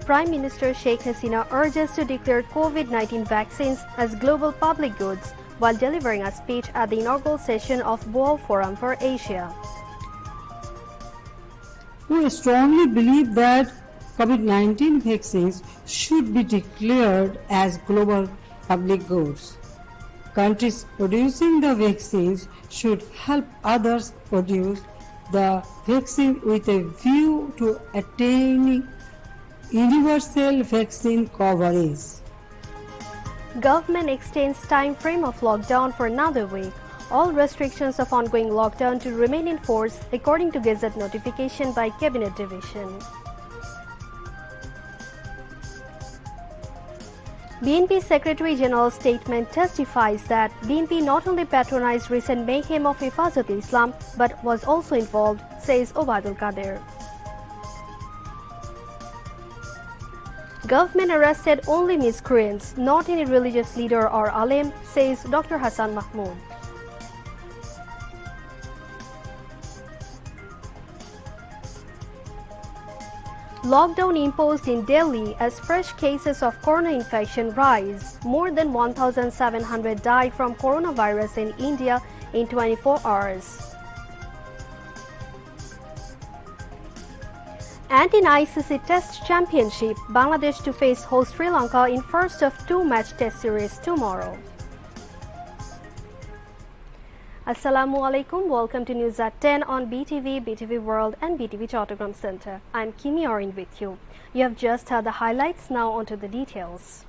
Prime Minister Sheikh Hasina urges to declare COVID-19 vaccines as global public goods while delivering a speech at the inaugural session of Boao Forum for Asia. We strongly believe that COVID-19 vaccines should be declared as global public goods. Countries producing the vaccines should help others produce the vaccine with a view to attaining universal vaccine coverage. Government extends time frame of lockdown for another week. All restrictions of ongoing lockdown to remain in force according to Gazette notification by Cabinet Division. BNP Secretary General's statement testifies that BNP not only patronized recent mayhem of Hifazat-e-Islam but was also involved, says Obaidul Qadir. Government arrested only miscreants, not any religious leader or alim, says Dr. Hassan Mahmood. Lockdown imposed in Delhi as fresh cases of corona infection rise. More than 1,700 died from coronavirus in India in 24 hours. And in ICC Test Championship, Bangladesh to face host Sri Lanka in first of two-match Test series tomorrow. Assalamu alaikum. Welcome to News at 10 on BTV, BTV World and BTV Chattogram Center. I'm Kimi Orin with you. You have just heard the highlights, now onto the details.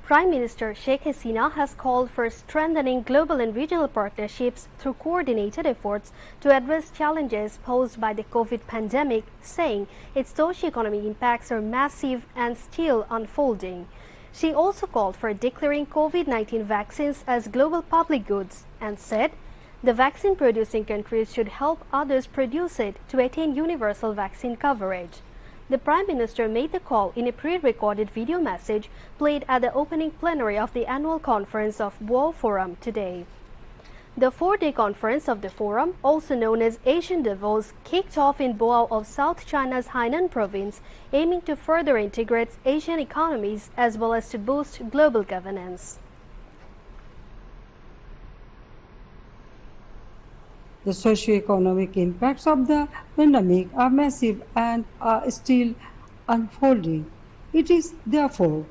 Prime Minister Sheikh Hasina has called for strengthening global and regional partnerships through coordinated efforts to address challenges posed by the COVID pandemic, saying its socio-economic impacts are massive and still unfolding. She also called for declaring COVID-19 vaccines as global public goods and said the vaccine-producing countries should help others produce it to attain universal vaccine coverage. The Prime Minister made the call in a pre-recorded video message played at the opening plenary of the annual conference of Boao Forum today. The four-day conference of the forum, also known as Asian Davos, kicked off in Boao of South China's Hainan province, aiming to further integrate Asian economies as well as to boost global governance. The socio-economic impacts of the pandemic are massive and are still unfolding. It is therefore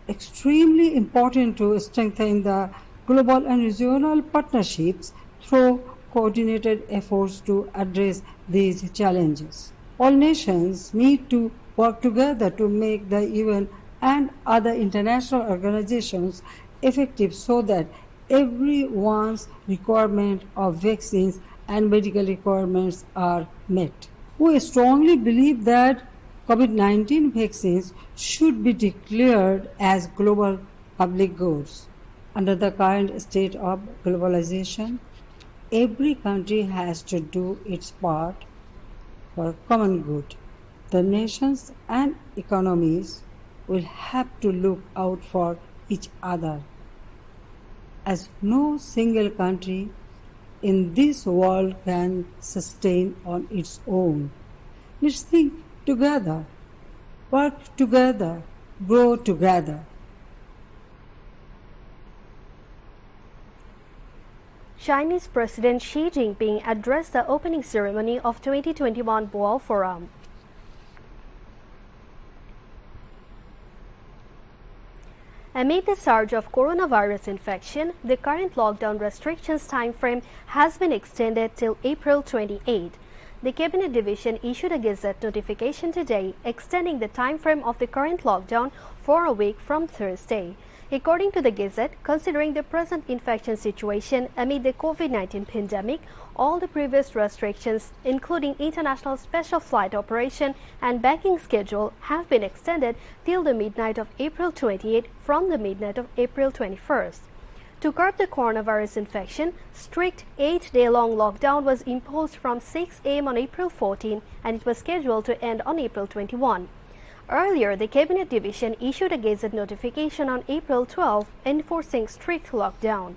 extremely important to strengthen the global and regional partnerships through coordinated efforts to address these challenges. All nations need to work together to make the UN and other international organizations effective so that everyone's requirement of vaccines and medical requirements are met. We strongly believe that COVID-19 vaccines should be declared as global public goods. Under the current state of globalization, every country has to do its part for common good. The nations and economies will have to look out for each other, as no single country in this world can sustain on its own. Let's think together, work together, grow together. Chinese President Xi Jinping addressed the opening ceremony of 2021 Boao Forum. Amid the surge of coronavirus infection, the current lockdown restrictions timeframe has been extended till April 28. The Cabinet Division issued a Gazette notification today extending the timeframe of the current lockdown for a week from Thursday. According to the Gazette, considering the present infection situation amid the COVID-19 pandemic, all the previous restrictions, including international special flight operation and banking schedule, have been extended till the midnight of April 28 from the midnight of April 21st. To curb the coronavirus infection, strict 8-day-long lockdown was imposed from 6 a.m. on April 14 and it was scheduled to end on April 21. Earlier, the Cabinet Division issued a Gazette notification on April 12 enforcing strict lockdown.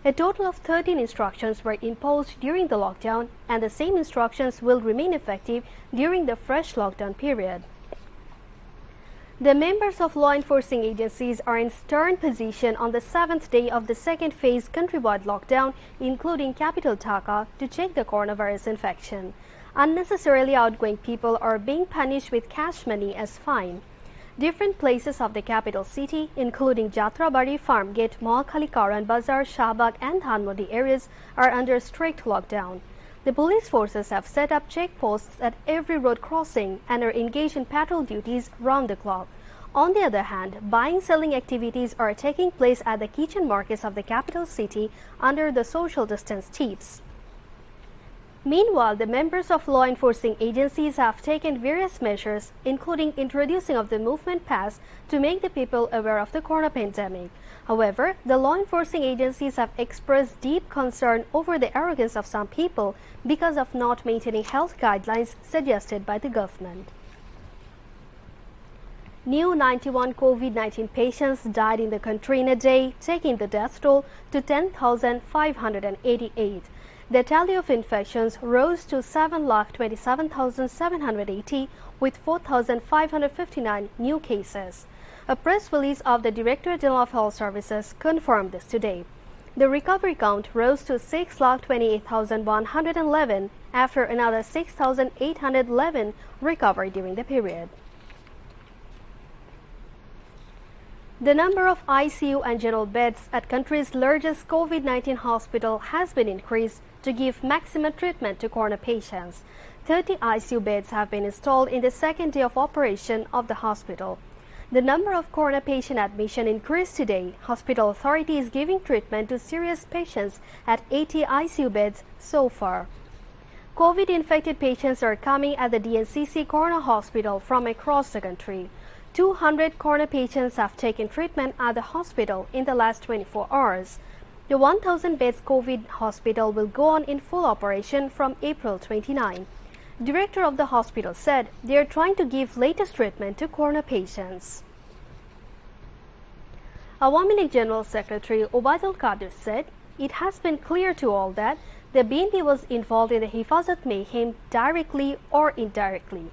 A total of 13 instructions were imposed during the lockdown, and the same instructions will remain effective during the fresh lockdown period. The members of law enforcing agencies are in stern position on the 7th day of the second phase countrywide lockdown, including capital Dhaka, to check the coronavirus infection. Unnecessarily outgoing people are being punished with cash money as fine. Different places of the capital city, including Jatrabari, Farmgate, Mohakali, Karan Bazar, Shahbag and Dhanmondi areas, are under strict lockdown. The police forces have set up checkposts at every road crossing and are engaged in patrol duties round the clock. On the other hand, buying-selling activities are taking place at the kitchen markets of the capital city under the social distance tips. Meanwhile, the members of law enforcing agencies have taken various measures, including introducing of the movement pass to make the people aware of the corona pandemic. However, the law enforcing agencies have expressed deep concern over the arrogance of some people because of not maintaining health guidelines suggested by the government. New 91 COVID-19 patients died in the country in a day, taking the death toll to 10,588. The tally of infections rose to 7,27,780 with 4,559 new cases. A press release of the Director General of Health Services confirmed this today. The recovery count rose to 6,28,111 after another 6,811 recovered during the period. The number of ICU and general beds at country's largest COVID-19 hospital has been increased to give maximum treatment to corona patients. 30 ICU beds have been installed in the second day of operation of the hospital. The number of corona patient admission increased today. Hospital authority is giving treatment to serious patients at 80 ICU beds so far. COVID-infected patients are coming at the DNCC Corona Hospital from across the country. 200 corona patients have taken treatment at the hospital in the last 24 hours. The 1,000 beds COVID hospital will go on in full operation from April 29. Director of the hospital said they are trying to give latest treatment to corona patients. Awami League General Secretary Obaidul Qadir said it has been clear to all that the BNP was involved in the Hifazat mayhem directly or indirectly.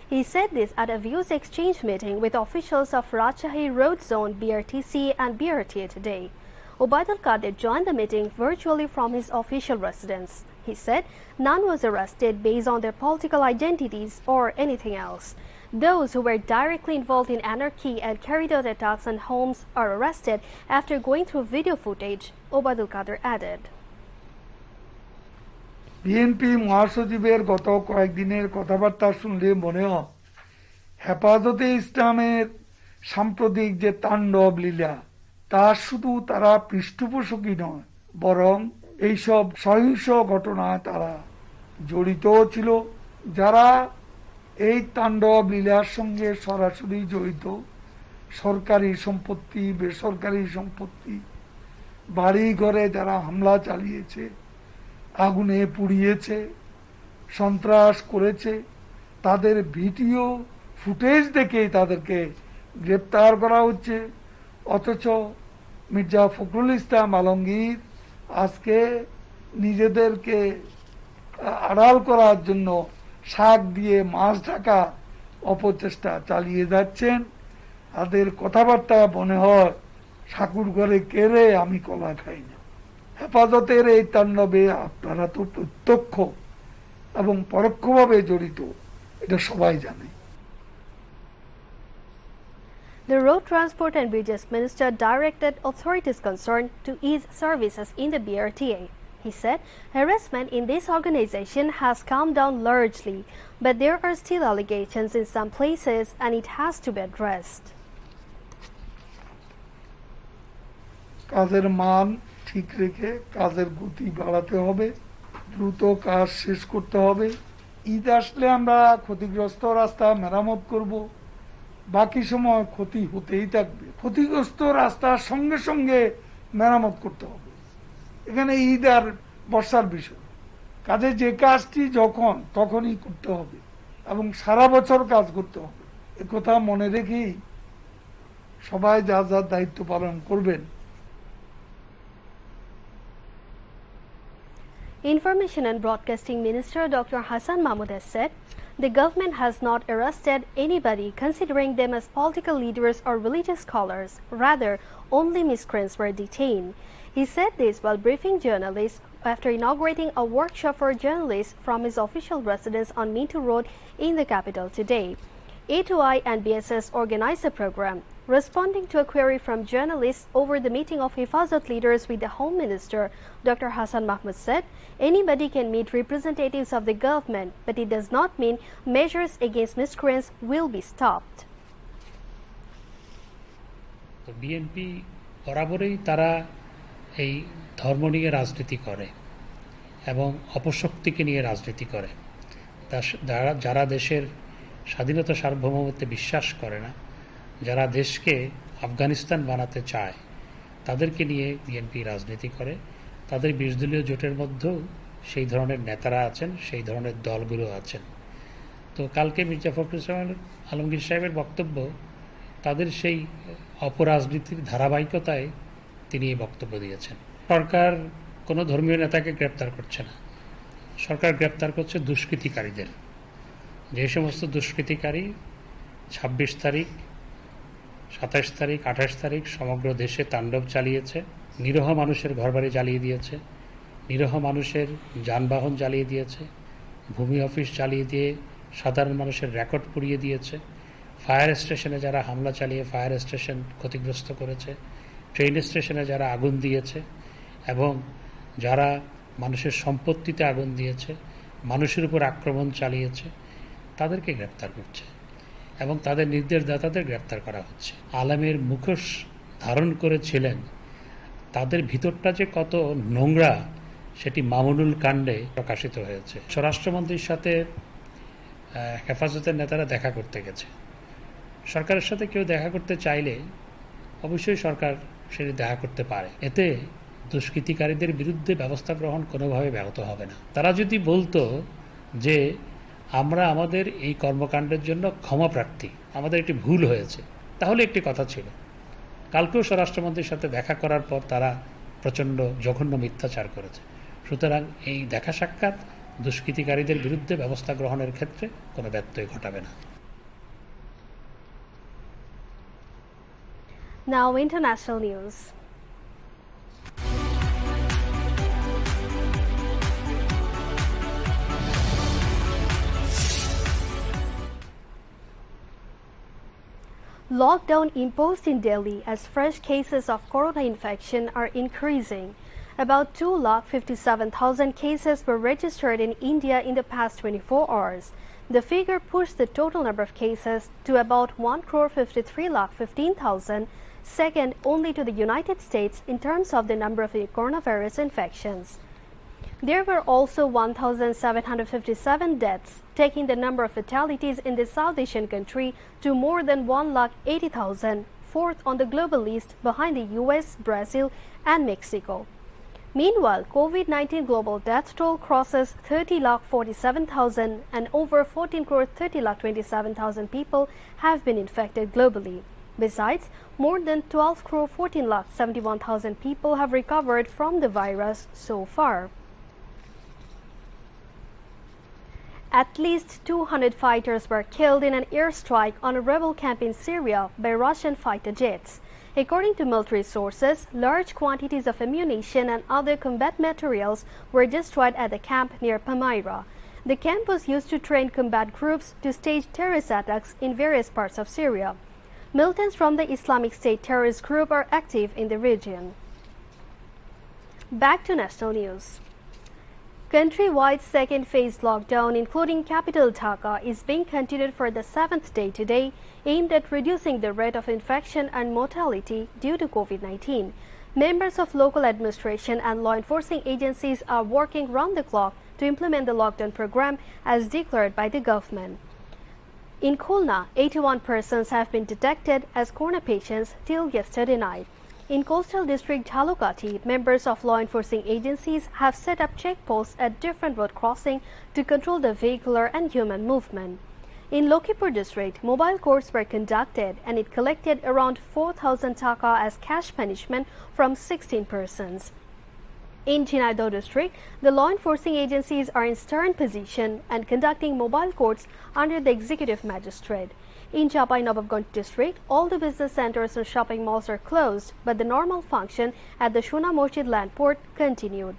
He said this at a views exchange meeting with officials of Rajshahi Road Zone BRTC and BRTA today. Obaidul Qadir joined the meeting virtually from his official residence. He said none was arrested based on their political identities or anything else. Those who were directly involved in anarchy and carried out attacks on homes are arrested after going through video footage, Obaidul Qadir added. BNP মহাসচিবের গত কয়েকদিনের কথাবার্তা শুনলে মনে হয় হেফাজতে ইসলামের সাম্প্রতিক যে তাণ্ডব লীলা তা শুধু তারা পৃষ্ঠপোষকই নয় বরং এইসব সহিংস ঘটনায় তারা জড়িত ছিল। যারা এই তাণ্ডব লীলার সঙ্গে সরাসরি জড়িত সরকারি সম্পত্তি বেসরকারি সম্পত্তি বাড়ি ঘরে যারা হামলা চালিয়েছে আগুনে পুড়িয়েছে সন্ত্রাস করেছে তাদের ভিডিও ফুটেজ দেখে তাদেরকে গ্রেফতার করা হচ্ছে। অথচ মির্জা ফখরুল ইসলাম আলমগীর আজকে নিজেদেরকে আড়াল করার জন্য শাক দিয়ে মাছ ঢাকা অপচেষ্টা চালিয়ে যাচ্ছেন। তাদের কথাবার্তা মনে হয় ঠাকুর ঘরে কেড়ে আমি কলা খাই না। হেফাজতের এই তাণ্ডবে আপনারা তো প্রত্যক্ষ এবং পরোক্ষভাবে জড়িত, এটা সবাই জানে। The Road Transport and Bridges Minister directed authorities concerned to ease services in the BRTA. He said harassment in this organization has calmed down largely, but there are still allegations in some places and it has to be addressed. কাজের মান ঠিক রেখে কাজের গতি বাড়াতে হবে, দ্রুত কাজ শেষ করতে হবে। ঈদ আসলে আমরা ক্ষতিগ্রস্ত রাস্তা মেরামত করব, বাকি সময় ক্ষতি হতেই থাকবে। ক্ষতিগ্রস্ত রাস্তার সঙ্গে সঙ্গে মেরামত করতে হবে। এখানে ঈদ আর বর্ষার বিষয়, কাজে যে কাজটি যখন তখনই করতে হবে এবং সারা বছর কাজ করতে হবে। একথা মনে রেখেই সবাই যার যার দায়িত্ব পালন করবেন। Information and Broadcasting Minister Dr. Hassan Mahmood has said the government has not arrested anybody considering them as political leaders or religious scholars. Rather, only miscreants were detained. He said this while briefing journalists after inaugurating a workshop for journalists from his official residence on Minto Road in the capital today. A2I and BSS organized the program. Responding to a query from journalists over the meeting of Hifazat leaders with the Home Minister, Dr. Hassan Mahmood said, anybody can meet representatives of the government, but it does not mean measures against miscreants will be stopped. BNP বরাবরই তারা এই ধর্ম নিয়ে রাজনীতি করে এবং অপশক্তিকে নিয়ে রাজনীতি করে। যারা দেশের স্বাধীনতা সার্বভৌমত্বে বিশ্বাস করে না, যারা দেশকে আফগানিস্তান বানাতে চায়, তাদেরকে নিয়ে বিএনপি রাজনীতি করে। তাদের ২০ দলীয় জোটের মধ্যেও সেই ধরনের নেতারা আছেন, সেই ধরনের দলগুলো আছেন। তো কালকে মির্জা ফখরুল ইসলাম আলমগীর সাহেবের বক্তব্য তাদের সেই অপরাজনীতির ধারাবাহিকতায় তিনি এই বক্তব্য দিয়েছেন। সরকার কোনো ধর্মীয় নেতাকে গ্রেপ্তার করছে না, সরকার গ্রেপ্তার করছে দুষ্কৃতিকারীদের। যে সমস্ত দুষ্কৃতিকারী ২৬ তারিখ, ২৭ তারিখ, ২৮ তারিখ সমগ্র দেশে তাণ্ডব চালিয়েছে, নিরীহ মানুষের ঘরবাড়ি জ্বালিয়ে দিয়েছে, নিরীহ মানুষের যানবাহন জ্বালিয়ে দিয়েছে, ভূমি অফিস জ্বালিয়ে দিয়ে সাধারণ মানুষের রেকর্ড পুড়িয়ে দিয়েছে, ফায়ার স্টেশনে যারা হামলা চালিয়ে ফায়ার স্টেশন ক্ষতিগ্রস্ত করেছে, ট্রেন স্টেশনে যারা আগুন দিয়েছে এবং যারা মানুষের সম্পত্তিতে আগুন দিয়েছে, মানুষের উপর আক্রমণ চালিয়েছে, তাদেরকে গ্রেপ্তার করছে এবং তাদের নির্দেশদাতাদের গ্রেপ্তার করা হচ্ছে। আলেমের মুখোশ ধারণ করেছিলেন, তাদের ভিতরটা যে কত নোংরা সেটি মামুনুল কাণ্ডে প্রকাশিত হয়েছে। স্বরাষ্ট্রমন্ত্রীর সাথে হেফাজতের নেতারা দেখা করতে গেছে। সরকারের সাথে কেউ দেখা করতে চাইলে অবশ্যই সরকার সেটি দেখা করতে পারে। এতে দুষ্কৃতিকারীদের বিরুদ্ধে ব্যবস্থা গ্রহণ কোনোভাবে ব্যাহত হবে না। তারা যদি বলতো যে আমরা আমাদের এই কর্মকাণ্ডের জন্য ক্ষমা প্রার্থী, আমাদের একটি ভুল হয়েছে, তাহলে একটি কথা ছিল। কালকেও স্বরাষ্ট্রমন্ত্রীর সাথে দেখা করার পর তারা প্রচণ্ড জঘন্য মিথ্যাচার করেছে। সুতরাং এই দেখা সাক্ষাৎ দুষ্কৃতিকারীদের বিরুদ্ধে ব্যবস্থা গ্রহণের ক্ষেত্রে কোনো ব্যত্যয় ঘটাবে না। Now international news. Lockdown imposed in Delhi as fresh cases of corona infection are increasing. About 2,57,000 cases were registered in India in the past 24 hours. The figure pushed the total number of cases to about 1,53,15,000, second only to the United States in terms of the number of coronavirus infections. There were also 1,757 deaths, taking the number of fatalities in the South Asian country to more than 1,80,000, fourth on the global list behind the US, Brazil, and Mexico. Meanwhile, COVID-19 global death toll crosses 30,47,000 and over 14,30,27,000 people have been infected globally. Besides, more than 12,14,71,000 people have recovered from the virus so far. At least 200 fighters were killed in an airstrike on a rebel camp in Syria by Russian fighter jets. According to military sources, large quantities of ammunition and other combat materials were destroyed at the camp near Palmyra. The camp was used to train combat groups to stage terrorist attacks in various parts of Syria. Militants from the Islamic State terrorist group are active in the region. Back to national news. Countrywide second phase lockdown, including capital Dhaka, is being continued for the 7th day today, aimed at reducing the rate of infection and mortality due to COVID-19. Members of local administration and law enforcing agencies are working round the clock to implement the lockdown program as declared by the government. In Khulna, 81 persons have been detected as corona patients till yesterday night. In coastal district Jhalukati, members of law enforcing agencies have set up checkposts at different road crossings to control the vehicular and human movement. In Lokhipur district, mobile courts were conducted and it collected around 4,000 taka as cash punishment from 16 persons. In Jhinaido district, the law enforcing agencies are in stern position and conducting mobile courts under the executive magistrate. In Chapai-Nawabganj district, all the business centers and shopping malls are closed, but the normal function at the Shuna Masjid land port continued.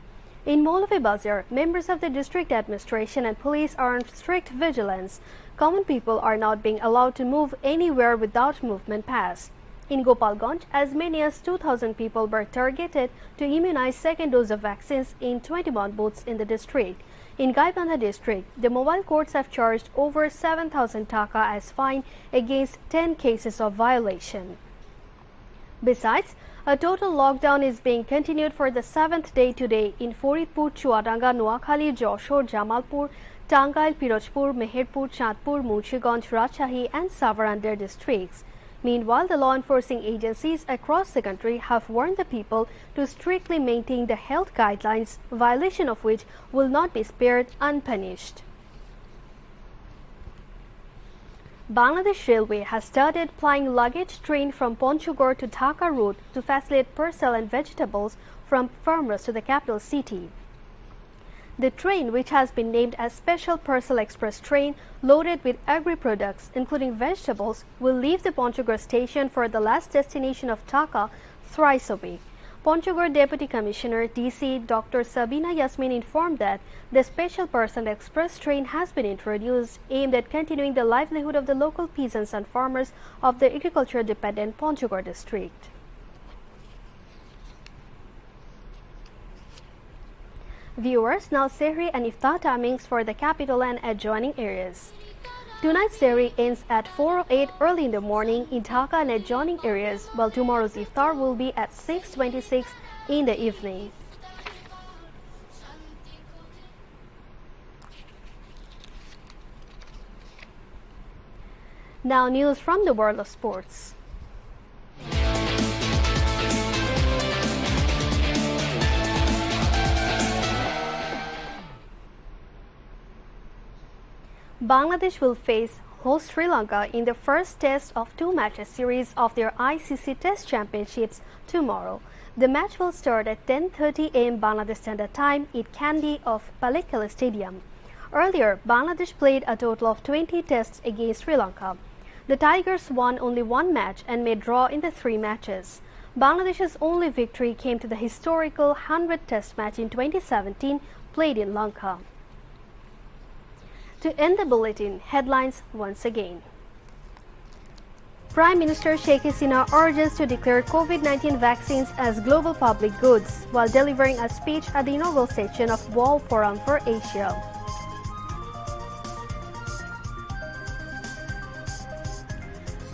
In Maulavi Bazar, members of the district administration and police are on strict vigilance. Common people are not being allowed to move anywhere without movement pass. In Gopalganj, as many as 2,000 people were targeted to immunize second dose of vaccines in 21 booths in the district. In Gaibandha district, the mobile courts have charged over 7,000 taka as fine against 10 cases of violation. Besides, a total lockdown is being continued for the 7th day today in Faridpur, Chuadanga, Noakhali, Joshore, Jamalpur, Tangail, Pirojpur, Meherpur, Chandpur, Munshiganj, Rajshahi and Savarandar districts. Meanwhile, the law enforcing agencies across the country have warned the people to strictly maintain the health guidelines, violation of which will not be spared unpunished. Bangladesh Railway has started plying luggage train from Ponchugor to Dhaka route to facilitate parcel and vegetables from farmers to the capital city. The train, which has been named as Special Parcel Express Train, loaded with agri-products, including vegetables, will leave the Ponchugor station for the last destination of Dhaka thrice a week. Ponchugor Deputy Commissioner DC Dr. Sabina Yasmin informed that the Special Parcel Express Train has been introduced aimed at continuing the livelihood of the local peasants and farmers of the agriculture-dependent Ponchugor district. Viewers, now Sehri and Iftar timings for the capital and adjoining areas. Tonight's Sehri ends at 4:08 early in the morning in Dhaka and adjoining areas, while tomorrow's Iftar will be at 6:26 in the evening. Now news from the world of sports. Bangladesh will face host Sri Lanka in the first test of two-matches series of their ICC Test Championships tomorrow. The match will start at 10:30 a.m. Bangladesh Standard Time at Kandy of Palekkele Stadium. Earlier, Bangladesh played a total of 20 tests against Sri Lanka. The Tigers won only one match and made draw in the 3 matches. Bangladesh's only victory came to the historical 100th Test match in 2017 played in Lanka. To end the bulletin, headlines once again. Prime Minister Sheikh Hasina urges to declare COVID-19 vaccines as global public goods while delivering a speech at the inaugural session of World Forum for Asia.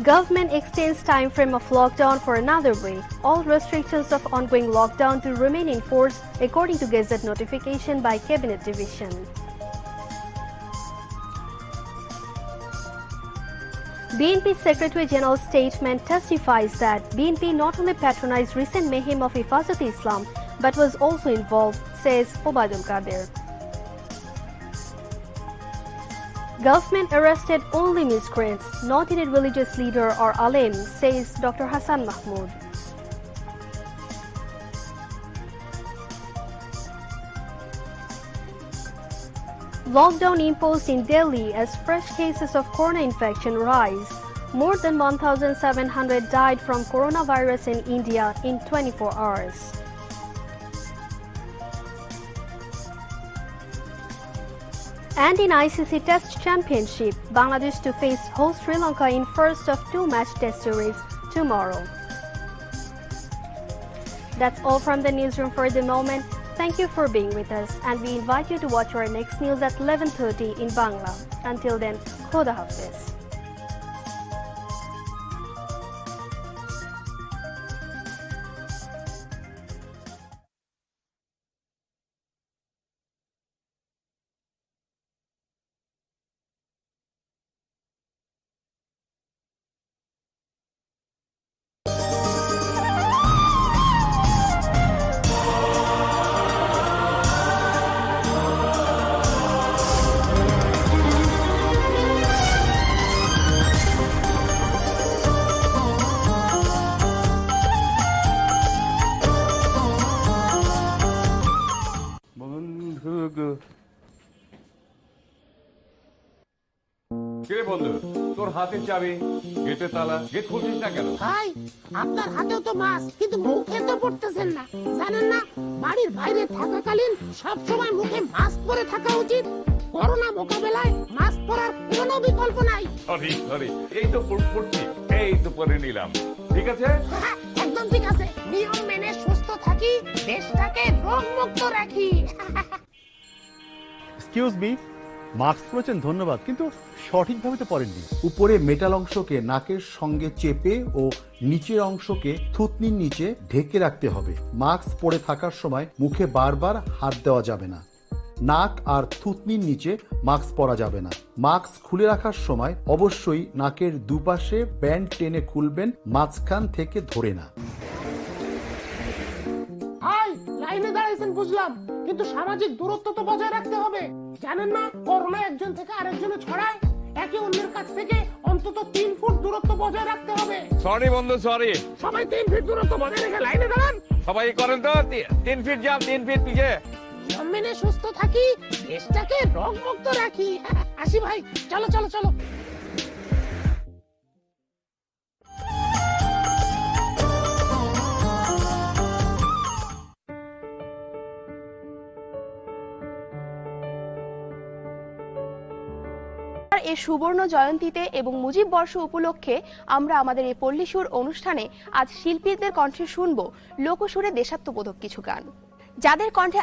Government extends time frame of lockdown for another week. All restrictions of ongoing lockdown to remain in force according to Gazette notification by Cabinet Division. BNP Secretary General's statement testifies that BNP not only patronized recent mayhem of Hifazat-e-Islam but was also involved, says Obaidul Qadir. Government arrested only miscreants, not any religious leader or alim, says Dr. Hassan Mahmood. Lockdown imposed in Delhi as fresh cases of corona infection rise. More than 1,700 died from coronavirus in India in 24 hours. And in ICC Test Championship, Bangladesh to face host Sri Lanka in first of 2-match test series tomorrow. That's all from the newsroom for the moment. Thank you for being with us, and we invite you to watch our next news at 11:30 in Bangla. Until then, Khoda Hafiz. কিরে বন্ধু, তোর হাতে চাবি, গেটে তালা, gate খুলছিস না কেন? ভাই, আপনার হাতেও তো মাস্ক, কিন্তু মুখে তো পড়তেছেন না। জানেন না, বাড়ির বাইরে থাকাকালীন সব সময় মুখে মাস্ক পরে থাকা উচিত। করোনা মোকাবেলায় মাস্ক পরার কোনো বিকল্প নাই। সরি, এই তো পড়ছি, এই তো পরে নিলাম। ঠিক আছে, হ্যাঁ, একদম ঠিক আছে। নিয়ম মেনে সুস্থ থাকি, দেশটাকে রোগমুক্ত রাখি। এক্সকিউজ মি, মাস্ক পরেছেন ধন্যবাদ, কিন্তু সঠিকভাবে তো পরেননি। উপরে মেটাল অংশকে নাকের সঙ্গে চেপে ও নিচের অংশকে থুতনির নিচে ঢেকে রাখতে হবে। মাস্ক পরে থাকার সময় মুখে বারবার হাত দেওয়া যাবে না। নাক আর থুতনির নিচে মাস্ক পরা যাবে না। মাস্ক খুলে রাখার সময় অবশ্যই নাকের দুপাশে ব্যান্ড টেনে খুলবেন, মাঝখান থেকে ধরে না। ভাই, লাইনে দাঁড়াইছেন বুঝলাম, কিন্তু সামাজিক দূরত্ব তো বজায় রাখতে হবে। জানেন না, করোনা একজন থেকে আরেকজনে ছড়ায়। একে অন্যের কাছ থেকে অন্তত 3 ফুট দূরত্ব বজায় রাখতে হবে। সরি বন্ধু, সরি। সবাই 3 ফিট দূরত্ব বজায় রেখে লাইনে দাঁড়ান। সবাই করেন তো, 3 ফিট যান, 3 ফিট পিছে। নিয়ম মেনে সুস্থ থাকি, দেশটাকে রোগমুক্ত রাখি। আসি ভাই, চলো চলো চলো। এই সুবর্ণ জয়ন্তীতে এবং মুজিব বর্ষ উপলক্ষে আমরা আমাদের এই পল্লীসুর অনুষ্ঠানে আজ শিল্পীদের কণ্ঠে শুনবো লোকসুরে দেশাত্মবোধক কিছু গান, যাদের কণ্ঠে